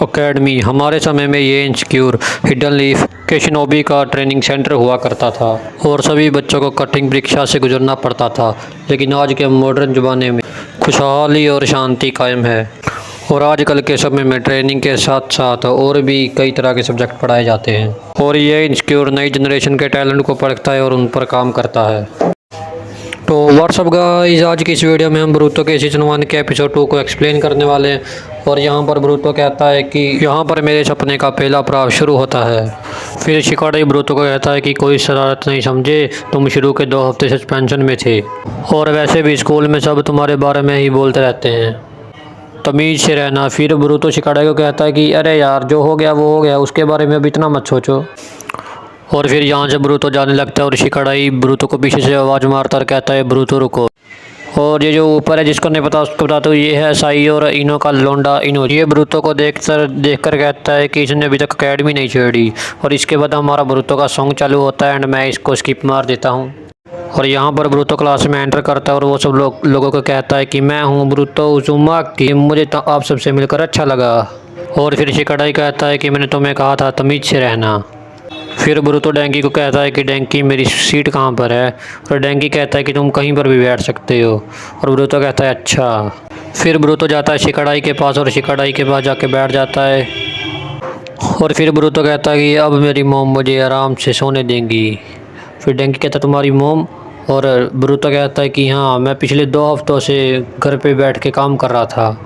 Academy. हमारे समय में ये इंस्क्यूर हिडन लीफ के शिनोबी का ट्रेनिंग सेंटर हुआ करता था और सभी बच्चों को कठिन परीक्षा से गुजरना पड़ता था। लेकिन आज के मॉडर्न ज़माने में खुशहाली और शांति कायम है और आजकल के समय में ट्रेनिंग के साथ साथ और भी कई तरह के सब्जेक्ट पढ़ाए जाते हैं और ये इंस्क्यूर नई जनरेशन के टैलेंट को परखता है और उन पर काम करता है। तो व्हाट्सअप गाइस, आज की इस वीडियो में हम ब्रूतो के सीजन 1 के एपिसोड 2 को एक्सप्लेन करने वाले हैं। और यहाँ पर ब्रूतो कहता है कि यहाँ पर मेरे सपने का पहला पड़ाव शुरू होता है। फिर शिकाडा ब्रूतो को कहता है कि कोई शरारत नहीं समझे, तुम शुरू के 2 हफ्ते सस्पेंशन में थे और वैसे भी स्कूल में सब तुम्हारे बारे में ही बोलते रहते हैं, तमीज़ से रहना। फिर ब्रूतो शिकाडा को कहता है कि अरे यार, जो हो गया वो हो गया, उसके बारे में अब इतना मत सोचो। और फिर यहाँ से ब्रूतो जाने लगता है और शिकाडाई ब्रूतो को पीछे से आवाज़ मारता और कहता है ब्रूतो रुको। और ये जो ऊपर है जिसको नहीं पता उसको बताता हूँ, ये है साई और इनो का लोंडा इनो। ये ब्रूतो को देखकर कहता है कि इसने अभी तक अकेडमी नहीं छोड़ी। और इसके बाद हमारा ब्रूतो का सॉन्ग चालू होता है एंड मैं इसको स्किप मार देता हूँ। और यहाँ पर ब्रूतो क्लास में एंटर करता है और वो सब लोगों को कहता है कि मैं हूँ ब्रूतो उज़ुमाकी, मुझे तो आप सबसे मिलकर अच्छा लगा। और फिर शिकाडाई कहता है कि मैंने तुम्हें कहा था तमीज़ से रहना। फिर ब्रूतो डेंगी को कहता है कि डेंगी मेरी सीट कहाँ पर है। और डेंगी कहता है कि तुम कहीं पर भी बैठ सकते हो। और ब्रूतो कहता है अच्छा। फिर ब्रूतो जाता है शिकाडाई के पास और शिकाडाई के पास जाके बैठ जाता है। और फिर ब्रूतो कहता है कि अब मेरी मोम मुझे आराम से सोने देंगी। फिर डेंगी कहता है तुम्हारी मोम। और ब्रूतो कहता है कि हाँ, मैं पिछले 2 हफ्तों से घर पे बैठ के काम कर रहा था।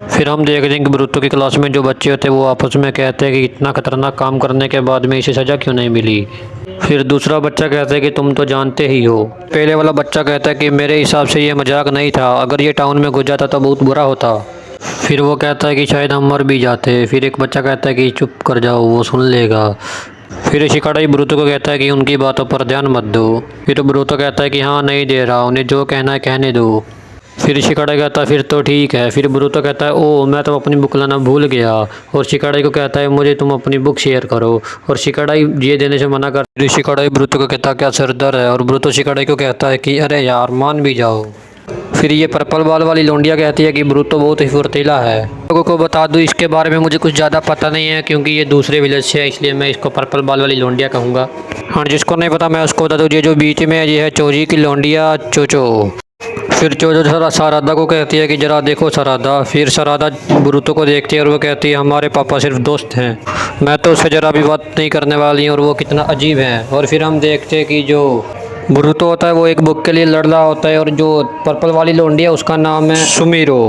फिर हम देखते हैं कि ब्रूतो की क्लास में जो बच्चे होते हैं वो आपस में कहते हैं कि इतना खतरनाक काम करने के बाद में इसे सज़ा क्यों नहीं मिली। फिर दूसरा बच्चा कहता है कि तुम तो जानते ही हो। पहले वाला बच्चा कहता है कि मेरे हिसाब से ये मजाक नहीं था, अगर ये टाउन में घुस जाता तो बहुत बुरा होता। फिर वो कहता है कि शायद हम मर भी जाते। फिर एक बच्चा कहता है कि चुप कर जाओ, वो सुन लेगा। फिर शिकाडाई ब्रूतो को कहता है कि उनकी बातों पर ध्यान मत दो। फिर ब्रूतो कहता है कि हाँ नहीं दे रहा, उन्हें जो कहना है कहने दो। फिर शिकाडाई कहता है फिर तो ठीक है। फिर ब्रूतो कहता है ओह, मैं तो अपनी बुक लाना भूल गया। और शिकाडाई को कहता है मुझे तुम अपनी बुक शेयर करो। और शिकाडाई ये देने से मना कर। फिर शिकाडाई ब्रूतो को कहता है क्या सर दर्द है। और ब्रूतो शिकाडाई को कहता है कि अरे यार, मान भी जाओ। फिर ये पर्पल बाल वाली लोंडिया कहती है कि ब्रूतो बहुत ही फुर्तीला है। लोगों को बता दूं, इसके बारे में मुझे कुछ ज़्यादा पता नहीं है क्योंकि ये दूसरे विलेज से है, इसलिए मैं इसको पर्पल बाल वाली लोंडिया कहूँगा। हाँ, जिसको नहीं पता मैं उसको बता दूँ, ये जो बीच में है ये है चोजी की लोंडिया चोचो। फिर चोचो सरादा को कहती है कि जरा देखो सरादा। फिर सरादा ब्रूतो को देखती है और वो कहती है हमारे पापा सिर्फ दोस्त हैं, मैं तो उससे ज़रा भी बात नहीं करने वाली हूँ और वो कितना अजीब है। और फिर हम देखते हैं कि जो ब्रूतो होता है वो एक बुक के लिए लड़ रहा होता है और जो पर्पल वाली लोंडी है उसका नाम है सुमीरो।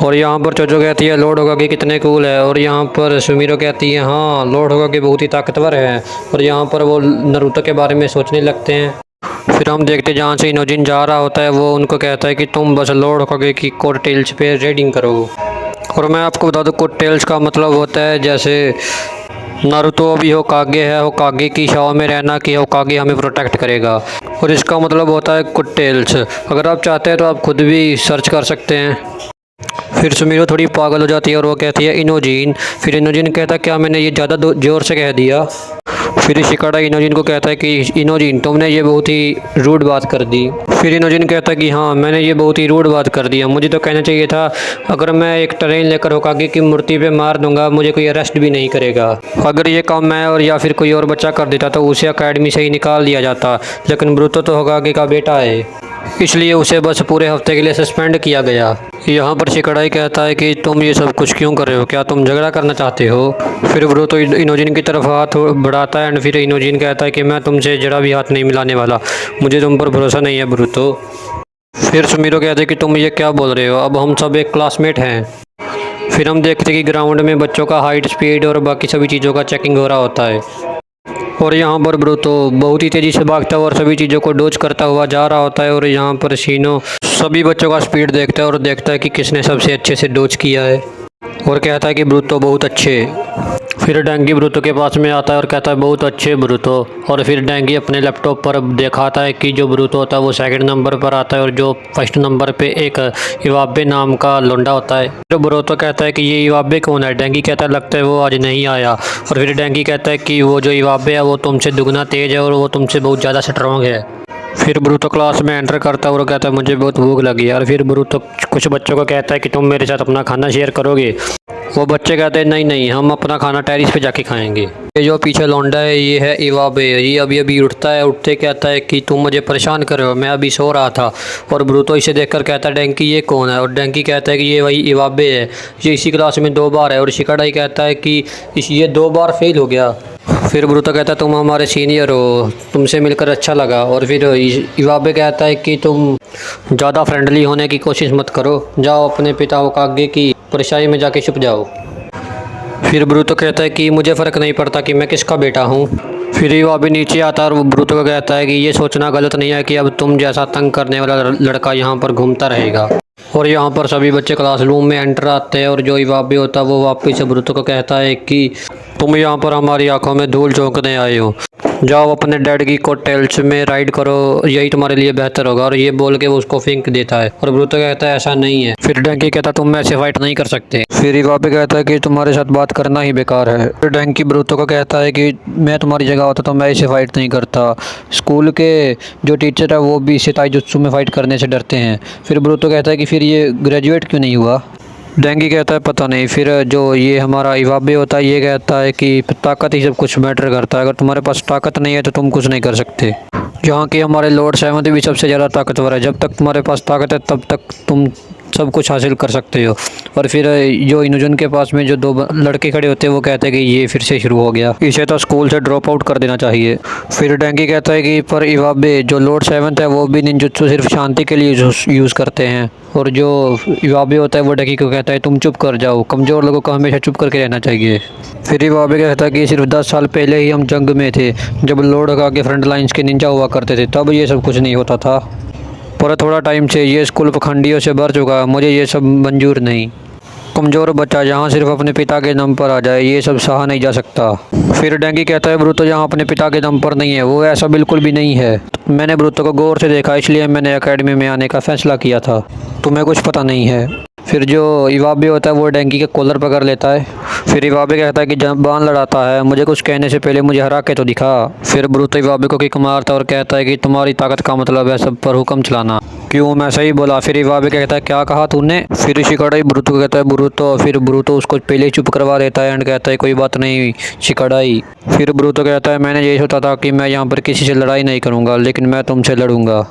और यहाँ पर चोचो कहती है लॉर्ड होगाकी कितने कूल है। और यहाँ पर सुमीरो कहती है हाँ, लॉर्ड होगाकी बहुत ही ताकतवर है। और यहाँ पर वो नारुतो के बारे में सोचने लगते हैं। फिर हम देखते हैं जहाँ से इनोजिन जा रहा होता है वो उनको कहता है कि तुम बस लॉर्ड होगाकी की कोट टेल्स पे रेडिंग करो। और मैं आपको बता दूँ, कोट टेल्स का मतलब होता है जैसे नारुतो अभी होकागे है, होकागे की छाव में रहना कि होकागे हमें प्रोटेक्ट करेगा। और इसका मतलब होता है कोट टेल्स। अगर आप चाहते हैं तो आप खुद भी सर्च कर सकते हैं। फिर सुमीरो थोड़ी पागल हो जाती है और वो कहती है इनोजिन। फिर इनोजिन कहता है क्या मैंने ये ज़्यादा ज़ोर से कह दिया। फिर शिकाडा इनोजिन को कहता है कि इनोजिन तुमने ये बहुत ही रूड बात कर दी। फिर इनोजिन कहता है कि हाँ, मैंने ये बहुत ही रूड बात कर दिया, मुझे तो कहना चाहिए था अगर मैं एक ट्रेन लेकर होकागे की मूर्ति पे मार दूंगा मुझे कोई अरेस्ट भी नहीं करेगा। अगर ये काम मैं और या फिर कोई और बच्चा कर देता तो उसे अकेडमी से ही निकाल दिया जाता। लेकिन ब्रूतो तो होकागे का बेटा है, इसलिए उसे बस पूरे हफ्ते के लिए सस्पेंड किया गया। यहाँ पर शिकाडाई कहता है कि तुम ये सब कुछ क्यों कर रहे हो, क्या तुम झगड़ा करना चाहते हो। फिर ब्रूतो इनोजिन की तरफ हाथ बढ़ाता है एंड फिर इनोजिन कहता है कि मैं तुमसे जरा भी हाथ नहीं मिलाने वाला, मुझे तुम पर भरोसा नहीं है ब्रूतो। फिर सुमीरो कहते हैं कि तुम ये क्या बोल रहे हो, अब हम सब एक क्लासमेट हैं। फिर हम देखते हैं कि ग्राउंड में बच्चों का हाइट, स्पीड और बाकी सभी चीज़ों का चेकिंग हो रहा होता है। और यहाँ पर ब्रूतो बहुत ही तेज़ी से भागता है और सभी चीज़ों को डोज करता हुआ जा रहा होता है। और यहाँ पर शीनो सभी बच्चों का स्पीड देखता है और देखता है कि किसने सबसे अच्छे से डोज किया है और कहता है कि ब्रूतो बहुत अच्छे। फिर डेंगी ब्रूतो के पास में आता है और कहता है बहुत अच्छे ब्रूतो। और फिर डेंगी अपने लैपटॉप पर दिखाता है कि जो ब्रूतो होता है वो 2nd नंबर पर आता है और जो 1st नंबर पे एक इवाबे नाम का लोंडा होता है। तो ब्रूतो कहता है कि ये इवाबे कौन है। डेंगी कहता है लगता है वो आज नहीं आया। और फिर डेंगी कहता है कि वो जो इवाबे है वो तुमसे दुगना तेज है और वो तुमसे बहुत ज़्यादा स्ट्रॉन्ग है। फिर ब्रूतो क्लास में एंटर करता है और कहता है मुझे बहुत भूख लगी है। और फिर ब्रूतो कुछ बच्चों को कहता है कि तुम मेरे साथ अपना खाना शेयर करोगे। वो बच्चे कहते हैं नहीं नहीं, हम अपना खाना टेरिस पे जाके खाएंगे। ये जो पीछे लौंडा है ये है इवाबे। ये अभी अभी उठता है, उठते कहता है कि तुम मुझे परेशान कर रहे हो, मैं अभी सो रहा था। और ब्रूतो इसे देखकर कहता है डैंकी ये कौन है, और डैंकी कहता है कि ये वही इवाबे है, ये इसी क्लास में 2 बार है। और शिकाडाई कहता है कि ये 2 बार फेल हो गया। फिर ब्रूतो कहता है तुम हमारे सीनियर हो, तुमसे मिलकर अच्छा लगा। और फिर इवाबे कहता है कि तुम ज़्यादा फ्रेंडली होने की कोशिश मत करो, जाओ अपने पिता होकागे की परछाई में जाके छुप जाओ। फिर ब्रूतो कहता है कि मुझे फ़र्क नहीं पड़ता कि मैं किसका बेटा हूँ। फिर इवाबे नीचे आता है और वो ब्रूतो को कहता है कि ये सोचना गलत नहीं है कि अब तुम जैसा तंग करने वाला लड़का यहाँ पर घूमता रहेगा। और यहाँ पर सभी बच्चे क्लासरूम में एंटर आते हैं और जो इवाबे होता है वो वापस से ब्रूतो को कहता है कि तुम यहाँ पर हमारी आंखों में धूल झोंकने आए हो, जाओ अपने डैड की कोटेल्स में राइड करो, यही तुम्हारे लिए बेहतर होगा। और ये बोल के वो उसको फेंक देता है और ब्रूतो कहता है ऐसा नहीं है। फिर डैंकी कहता है तुम ऐसे फाइट नहीं कर सकते। फिर इवाबे कहता है कि तुम्हारे साथ बात करना ही बेकार है। फिर डैंकी ब्रूतो को कहता है कि मैं तुम्हारी जगह होता तो मैं इसे फाइट नहीं करता, स्कूल के जो टीचर है वो भी इसे ताइजुत्सु में फाइट करने से डरते हैं। फिर ब्रूतो कहता है कि फिर ये ग्रेजुएट क्यों नहीं हुआ। डैंकी कहता है पता नहीं। फिर जो ये हमारा इवाबे होता है ये कहता है कि ताकत ही सब कुछ मैटर करता है, अगर तुम्हारे पास ताकत नहीं है तो तुम कुछ नहीं कर सकते। यहाँ के हमारे लॉर्ड 7 भी सबसे ज़्यादा ताकतवर है, जब तक तुम्हारे पास ताकत है तब तक तुम सब कुछ हासिल कर सकते हो। और फिर जो इनुजन के पास में जो 2 लड़के खड़े होते हैं वो कहते हैं कि ये फिर से शुरू हो गया, इसे तो स्कूल से ड्रॉप आउट कर देना चाहिए। फिर डैंकी कहता है कि पर इवाबे जो लॉर्ड 7 है वो भी निंजुत्सु सिर्फ शांति के लिए यूज़ करते हैं। और जो इवाबे होता है वो डैंकी को कहता है तुम चुप कर जाओ, कमज़ोर लोगों को हमेशा चुप करके रहना चाहिए। फिर इवाबे कहता है कि सिर्फ 10 साल पहले ही हम जंग में थे, जब लॉर्ड होकागे फ्रंट लाइन्स के निंजा हुआ करते थे, तब ये सब कुछ नहीं होता था। पर थोड़ा टाइम से ये स्कूल पखंडियों से भर चुका है, मुझे ये सब मंजूर नहीं। कमज़ोर बच्चा जहाँ सिर्फ अपने पिता के दम पर आ जाए ये सब सहा नहीं जा सकता। फिर डैंकी कहता है ब्रूतो जहाँ अपने पिता के दम पर नहीं है वो ऐसा बिल्कुल भी नहीं है, मैंने ब्रूतो को गौर से देखा इसलिए मैंने एकेडमी में आने का फैसला किया था, तुम्हें कुछ पता नहीं है। फिर जो इवाबे होता है वो डैंकी के कॉलर पकड़ लेता है। फिर इवाबे कहता है कि जब बान लड़ाता है मुझे कुछ कहने से पहले मुझे हरा के तो दिखा। फिर ब्रूतो इवाबे को किक मारता है और कहता है कि तुम्हारी ताकत का मतलब है सब पर हुक्म चलाना, क्यों मैं सही बोला। फिर इवाबे कहता है क्या कहा तूने। फिर शिकाडाई ब्रूतो को कहता है ब्रूतो, फिर ब्रूतो उसको पहले ही चुप करवा देता है एंड कहता है कोई बात नहीं शिकाडाई। फिर ब्रूतो कहता है मैंने यही सोचा था कि मैं यहाँ पर किसी से लड़ाई नहीं करूँगा लेकिन मैं तुमसे लड़ूंगा।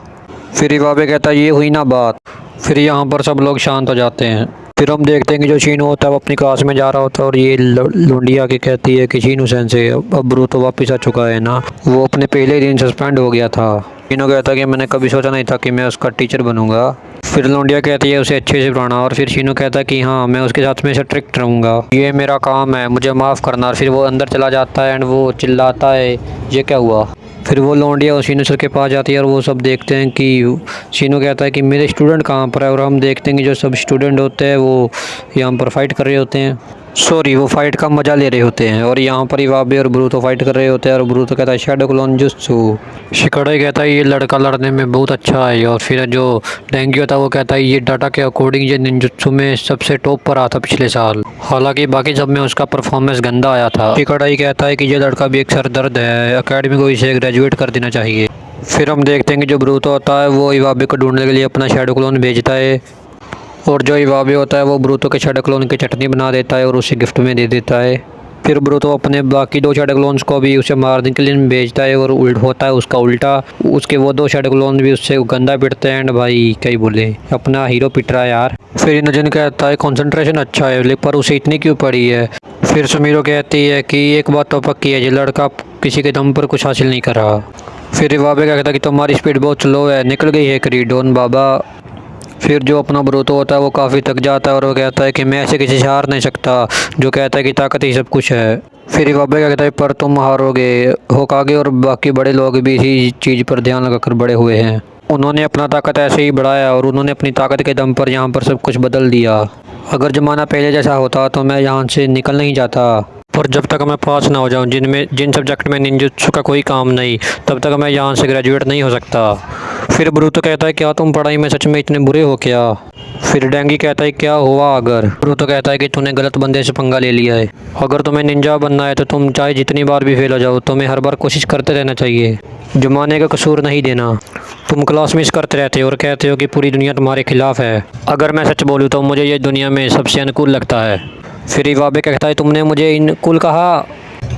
फिर इवाबे कहता है ये हुई ना बात। फिर यहाँ पर सब लोग शांत हो जाते हैं। फिर हम देखते हैं कि जो शीनू होता है वो अपनी क्लास में जा रहा होता है और ये लुंडिया की कहती है कि शीनू सेंसे अब ब्रूतो वापस आ चुका है ना, वो अपने पहले दिन सस्पेंड हो गया था। शीनू कहता है कि मैंने कभी सोचा नहीं था कि मैं उसका टीचर बनूंगा। फिर लौंडिया कहती है उसे अच्छे से पढ़ाना और फिर शीनू कहता है कि हाँ मैं उसके साथ में से स्ट्रिक्ट रहूँगा, ये मेरा काम है, मुझे माफ़ करना। और फिर वो अंदर चला जाता है एंड वो चिल्लाता है ये क्या हुआ। फिर वो लौंडिया और शीनू सर के पास जाती है और वो सब देखते हैं कि शीनू कहता है कि मेरे स्टूडेंट कहाँ पर है, और हम देखते हैं कि जो सब स्टूडेंट होते हैं वो यहाँ पर फाइट कर रहे होते हैं, सॉरी वो फाइट का मज़ा ले रहे होते हैं। और यहाँ पर इवाबे और ब्रूतो फाइट कर रहे होते हैं और ब्रूतो कहता है शैडो क्लोन जुत्सु। शिकाडाई कहता है ये लड़का लड़ने में बहुत अच्छा है। और फिर जो डैंकी होता है वो कहता है ये डाटा के अकॉर्डिंग ये निंजुत्सु में सबसे टॉप पर आता पिछले साल, हालांकि बाकी सब में उसका परफॉर्मेंस गंदा आया था। शिकाडाई कहता है कि ये लड़का भी एक सरदर्द है, अकेडमी को इसे ग्रेजुएट कर देना चाहिए। फिर हम देखते हैं कि जो ब्रूतो होता है वो इवाबे को ढूंढने के लिए अपना शैडो क्लोन भेजता है और जो इवाबे होता है वो ब्रूतो के शैडो क्लोन की चटनी बना देता है और उसे गिफ्ट में दे देता है। फिर ब्रूतो अपने बाकी 2 शैडो क्लोन्स को भी उसे मारने के लिए भेजता है और होता है उसका उल्टा, उसके वो 2 शैडो क्लोन भी उससे गंदा पिटते हैं एंड भाई क्या ही बोले अपना हीरो पिट रहा है यार। फिर इनुजन कहता है कंसंट्रेशन अच्छा है पर उसे इतनी क्यों पड़ी है। फिर सुमीरो कहती है कि एक बात तो पक्की है ये लड़का किसी के दम पर कुछ हासिल नहीं कर रहा। फिर इवाबे कहता है कि तुम्हारी स्पीड बहुत स्लो है, निकल गई है क्रीडोन बाबा। फिर जो अपना ब्रूतो होता है वो काफ़ी थक जाता है और वो कहता है कि मैं ऐसे किसी से हार नहीं सकता, जो कहता है कि ताकत ही सब कुछ है। फिर इवाबे क्या कहता है पर तुम हारोगे, होकागे और बाकी बड़े लोग भी इसी चीज़ पर ध्यान लगाकर बड़े हुए हैं, उन्होंने अपना ताकत ऐसे ही बढ़ाया और उन्होंने अपनी ताकत के दम पर यहाँ पर सब कुछ बदल दिया। अगर ज़माना पहले जैसा होता तो मैं यहाँ से निकल नहीं जाता, पर जब तक मैं पास ना हो जाऊँ जिन सब्जेक्ट में निंजुत्सु का कोई काम नहीं तब तक मैं यहाँ से ग्रेजुएट नहीं हो सकता। फिर ब्रूतो कहता है क्या तुम पढ़ाई में सच में इतने बुरे हो क्या। फिर डैंकी कहता है क्या हुआ अगर। ब्रूतो कहता है कि तूने गलत बंदे से पंगा ले लिया है, अगर तुम्हें निंजा बनना है तो तुम चाहे जितनी बार भी फेल हो जाओ तुम्हें हर बार कोशिश करते रहना चाहिए, जमाने का कसूर नहीं देना। तुम क्लास मिस करते रहते हो और कहते हो कि पूरी दुनिया तुम्हारे खिलाफ है, अगर मैं सच बोलूँ तो मुझे ये दुनिया में सबसे अनुकूल लगता है। फिर इवाबे कहता है तुमने मुझे इनकुल कहा।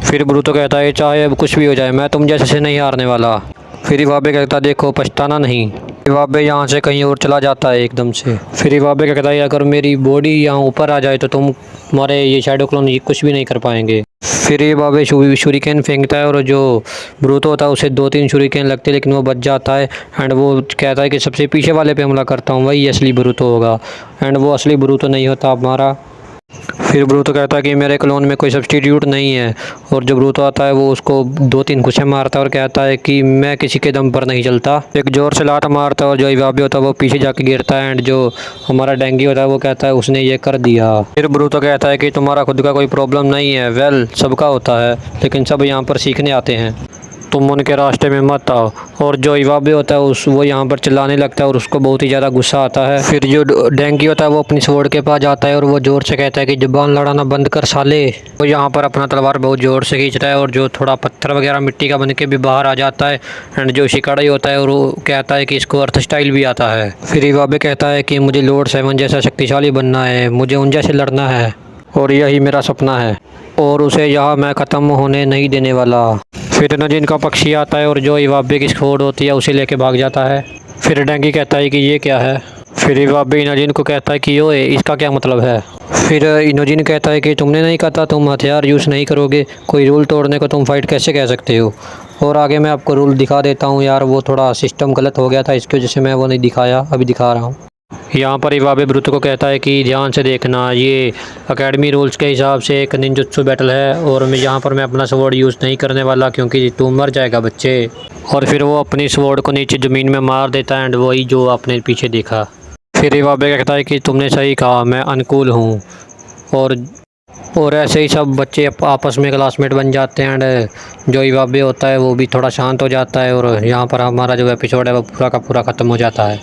फिर ब्रूतो कहता है चाहे अब कुछ भी हो जाए मैं तुम जैसे से नहीं हारने वाला। फिर इवाबे कहता है देखो पछताना नहीं। इवाबे यहाँ से कहीं और चला जाता है एकदम से। फिर इवाबे कहता है अगर मेरी बॉडी यहाँ ऊपर आ जाए तो तुम्हारे ये शैडो क्लोन कुछ भी नहीं कर पाएंगे। फिर इवाबे शूरिकेन फेंकता है और जो ब्रूतो होता है उसे 2-3 शूरिकेन लगते हैं लेकिन वो बच जाता है। एंड वो कहता है कि सबसे पीछे वाले पे हमला करता हूँ वही असली ब्रूतो होगा। एंड वो असली ब्रूतो नहीं होता हमारा। फिर ब्रूतो कहता है कि मेरे क्लोन में कोई सब्स्टिट्यूट नहीं है। और जब ब्रूतो आता है वो उसको 2-3 घुसे मारता है और कहता है कि मैं किसी के दम पर नहीं चलता। एक जोर से लात मारता है और जो इवाबे होता है वो पीछे जाके गिरता है। एंड जो हमारा डेंगी होता है वो कहता है उसने ये कर दिया। फिर ब्रूतो कहता है कि तुम्हारा खुद का कोई प्रॉब्लम नहीं है। वेल सबका होता है लेकिन सब यहाँ पर सीखने आते हैं, तुम उनके रास्ते में मत आओ। और जो इवाबे होता है वो यहाँ पर चिल्लाने लगता है और उसको बहुत ही ज़्यादा गुस्सा आता है। फिर जो डेंगी होता है वो अपनी स्वॉर्ड के पास जाता है और वो ज़ोर से कहता है कि जुबान लड़ाना बंद कर साले। वो यहाँ पर अपना तलवार बहुत ज़ोर से खींचता है और जो थोड़ा पत्थर वगैरह मिट्टी का बन के भी बाहर आ जाता है। एंड जो शिकाड़ी होता है और वो कहता है कि इसको अर्थ स्टाइल भी आता है। फिर इवाबे कहता है कि मुझे लॉर्ड 7 जैसा शक्तिशाली बनना है, मुझे उन जैसे लड़ना है और यही मेरा सपना है और उसे यहाँ मैं ख़त्म होने नहीं देने वाला। फिर नजीन का पक्षी आता है और जो इवाबे की स्वॉर्ड होती है उसे लेके भाग जाता है। फिर डेंगी कहता है कि ये क्या है। फिर इवाबे इनोजिन को कहता है कि ओए इसका क्या मतलब है। फिर इनोजिन कहता है कि तुमने नहीं कहा था तुम हथियार यूज़ नहीं करोगे, कोई रूल तोड़ने को तुम फाइट कैसे कह सकते हो। और आगे मैं आपको रूल दिखा देता हूँ यार, वो थोड़ा सिस्टम गलत हो गया था इसकी वजह से मैं वो नहीं दिखाया, अभी दिखा रहा हूँ। यहाँ पर इवाबे ब्रूतो को कहता है कि ध्यान से देखना, ये एकेडमी रूल्स के हिसाब से एक निंजुत्सु बैटल है और यहाँ पर मैं अपना स्वॉर्ड यूज़ नहीं करने वाला क्योंकि तू मर जाएगा बच्चे। और फिर वो अपनी स्वॉर्ड को नीचे ज़मीन में मार देता है एंड वही जो आपने पीछे देखा। फिर इवाबे कहता है कि तुमने सही कहा, मैं अनुकूल हूँ। और ऐसे ही सब बच्चे आपस में क्लासमेट बन जाते हैं एंड जो इवाबे होता है वो भी थोड़ा शांत हो जाता है और यहाँ पर हमारा जो एपिसोड है वो पूरा का पूरा ख़त्म हो जाता है।